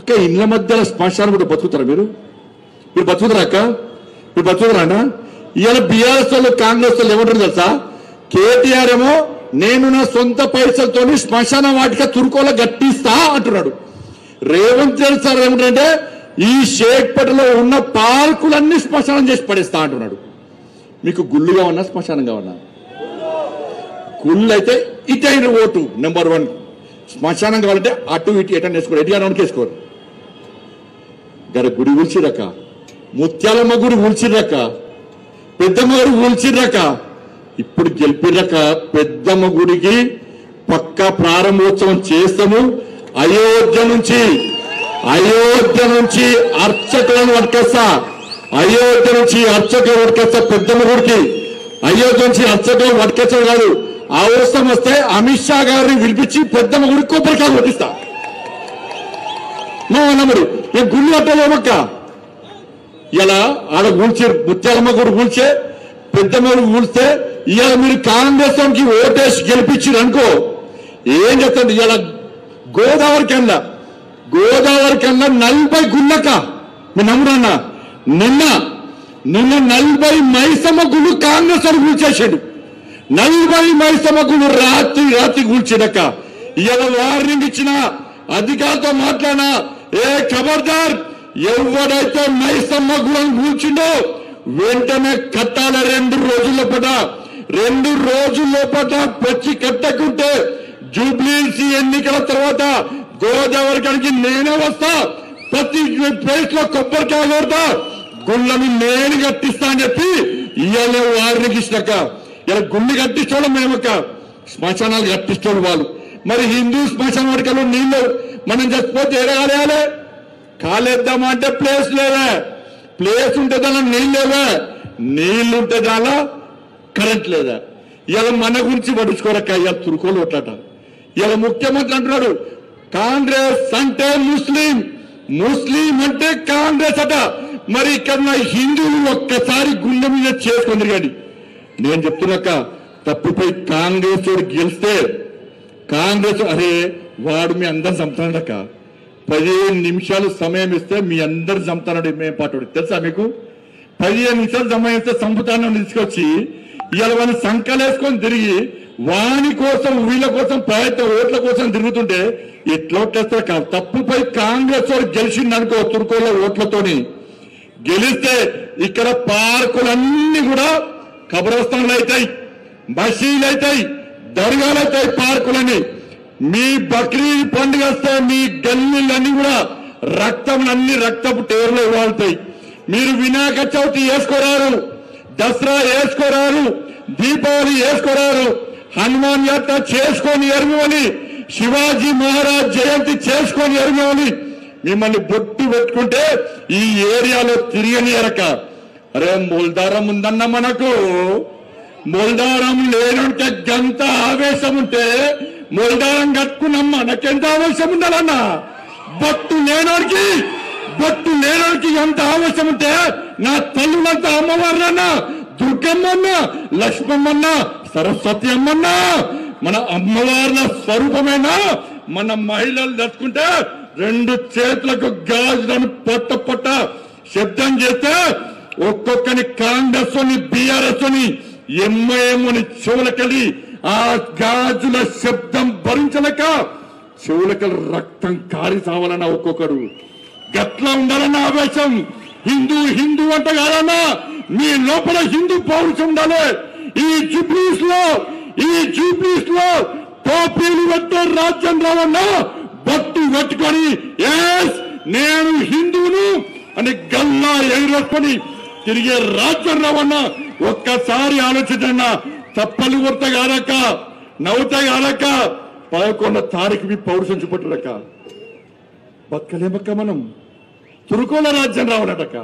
అక్క ఇళ్ల మధ్యలో శ్మశానం కూడా బతుకుతారా మీరు బతుకుతారా అక్క మీరు బతుకుతారా అన్న ఇవాళ బీఆర్ఎస్ వాళ్ళు కాంగ్రెస్ వాళ్ళు ఏమంటారు తెలుసా కేటీఆర్ ఏమో నేను నా సొంత పైసలతో శ్మశాన వాటిక తురుకోల గట్టిస్తా అంటున్నాడు రేవంత్ రెడ్డి సార్ ఏమిటంటే ఈ షేక్పేటలో ఉన్న పార్కులన్నీ శ్మశానం చేసి పడేస్తా అంటున్నాడు మీకు గుళ్ళుగా ఉన్నా శ్మశానంగా ఉన్నా గుళ్ళు అయితే ఇటైన ఓటు నెంబర్ 1 శ్మశానం కావాలంటే అటు ఇటు ఎటని వేసుకోరు ఎటు అనౌన్కి వేసుకోరు గడ గుడి కూల్చిరక్క ముత్యాలమ్మ గుడి కూల్చిర్రక్క పెద్దమ్మ గుడి కూల్చిర్రక్క ఇప్పుడు గెలిపిర్రక పెద్దమ్మ గుడికి పక్కా ప్రారంభోత్సవం చేస్తాము అయోధ్య నుంచి అర్చకులను పట్టుకొస్తా పెద్దమ్మ గుడికి అయోధ్య నుంచి అర్చకులను పట్టుకొచ్చడం కాదు అవసరం వస్తే అమిత్ షా గారిని పిలిపించి పెద్దమ్మ గుడికి కొబ్బరికాయలు కొట్టిస్తా మరి నేను గుళ్ళు కట్టలేమక్క ఇలా ఆడ కూల్చి ముత్యాలమ్మ గుడి కూల్చే పెద్దమ్మ గుడి కూల్స్తే ఇవాళ మీరు కాంగ్రెస్ కి ఓటేసి గెలిపించారు అనుకో ఏం చెప్తుంది ఇవాళ గోదావరి కన్నా 40 గుళ్ళక మీరు నమ్మురన్నా నిన్న 40 మైసమ్మ గుళ్ళు కాంగ్రెస్ వాడు కూల్చేసాడు 40 మైసమ్మ గుళ్ళు రాత్రి కూల్చాడక్క ఇవాళ వార్నింగ్ ఇచ్చిన అధికారులతో మాట్లాడినా ఏ ఖబర్దార్ ఎవడైతే మైసమ్మ గుళ్ళను కూల్చిండో వెంటనే కట్టాల 2 రోజుల్లో పట పచ్చి కట్టకుంటే జూబ్లీహిల్స్ ఎన్నికల తర్వాత గోదావరి కడికి నేనే వస్తా ప్రతి ప్లేస్ లో కొబ్బరికాయ కొడతా గుళ్ళని నేను కట్టిస్తా అని చెప్పి ఇవాళ వారిని ఇచ్చినాక ఇలా గుళ్ళు కట్టించడం మేమక్క శ్మశానాలు కట్టించడం వాళ్ళు మరి హిందూ శ్మశాన వాటికలో నీళ్ళు మనం చచ్చిపోతే ఏడాలి కాలేద్దామా అంటే ప్లేస్ లేవే ప్లేస్ ఉంటే దాని నీళ్ళు ఉంటే దాని కరెంట్ లేదా ఇలా మన గురించి పట్టించుకోరక్క ఇలా తురుకోలు కొట్టాట ఇలా ముఖ్యమంత్రి అంటున్నాడు కాంగ్రెస్ అంటే ముస్లిం అంటే కాంగ్రెస్ అట మరి ఇక్కడ హిందువులు ఒక్కసారి గుండె మీద చేసుకుంది కానీ నేను చెప్తున్నాక తప్పిపోయి కాంగ్రెస్ గెలిస్తే కాంగ్రెస్ అరే వాడు మీ అందరు చంపుతాడక్క 15 నిమిషాలు సమయం ఇస్తే మీ అందరు చంపుతాడు మేము పాటు తెలుసా మీకు 15 నిమిషాలు సమయం ఇస్తే చంపుతాను తీసుకొచ్చి ఇవాళ వాళ్ళు సంకలేసుకొని తిరిగి వాని కోసం వీళ్ళ కోసం ప్రయత్నం ఓట్ల కోసం తిరుగుతుంటే ఎట్లా ఓట్లేస్తారు కాదు తప్పుపై కాంగ్రెస్ వాడు గెలిచిందనుకో తుర్కోల ఓట్లతోని గెలిస్తే ఇక్కడ పార్కులన్నీ కూడా కబ్రస్థాన్లు అవుతాయి మసీదులు అవుతాయి దర్గాలు అవుతాయి పార్కులని మీ బక్రీద్ పండుగ వస్తే మీ గల్లీలన్నీ కూడా రక్తపు టేర్లు ఇవ్వాలుతాయి మీరు వినాయక చవితి వేసుకోరారు దసరా వేసుకోరారు దీపావళి వేసుకోరారు హనుమాన్ యాత్ర చేసుకొని ఎరుమని శివాజీ మహారాజ్ జయంతి చేసుకొని ఎరుమని మిమ్మల్ని బొట్టు పెట్టుకుంటే ఈ ఏరియాలో తిరగనియరక అరే మొల్దారం ఉందన్న మనకు మొల్దారం లేనంటే గంత ఆవేశం ఉంటే మొల్దారం కట్టుకున్నాం మనకెంత ఆవేశం ఉండాలన్నా బొట్టు లేనోడికి ఎంత ఆవేశం ఉంటే నా తల్లులంతా అమ్మవారులన్నా దుర్గమ్మన్న లక్ష్మమ్మన్న సరస్వతి అమ్మన్న మన అమ్మవార్ల స్వరూపమేనా మన మహిళలు దట్టుకుంటే 2 చేతులకు గాజులను పొట్ట శబ్దం చేస్తే ఒక్కొక్కని కాంగ్రెస్ అని బీఆర్ఎస్ అని ఎంఐఎంని చెవులకెళ్ళి ఆ గాజుల శబ్దం భరించలేక చెవులకెళ్ళి రక్తం కారి సావాలన్నా ఒక్కొక్కడు గట్లా ఉండాలన్న ఆవేశం హిందూ అంటే కాదన్నా మీ లోపల హిందూ పౌరుషం ఉండాలి ఈ జూబ్లీస్ లో టోపీలు పెట్టే రాజ్యం రావన్నా బట్టు కట్టుకొని నేను హిందువును అని గల్లా ఎగిరేసుకొని తిరిగే రాజ్యం రావన్నా ఒక్కసారి ఆలోచించన్నా తప్పలు కొడతా కాదక్క నవ్వుతా కాదక్క 11వ తారీఖు మీ పౌరుషం చూపట్టుడక్క బతకలేమక్క మనం తురుకోల రాజ్యం రావడటక్క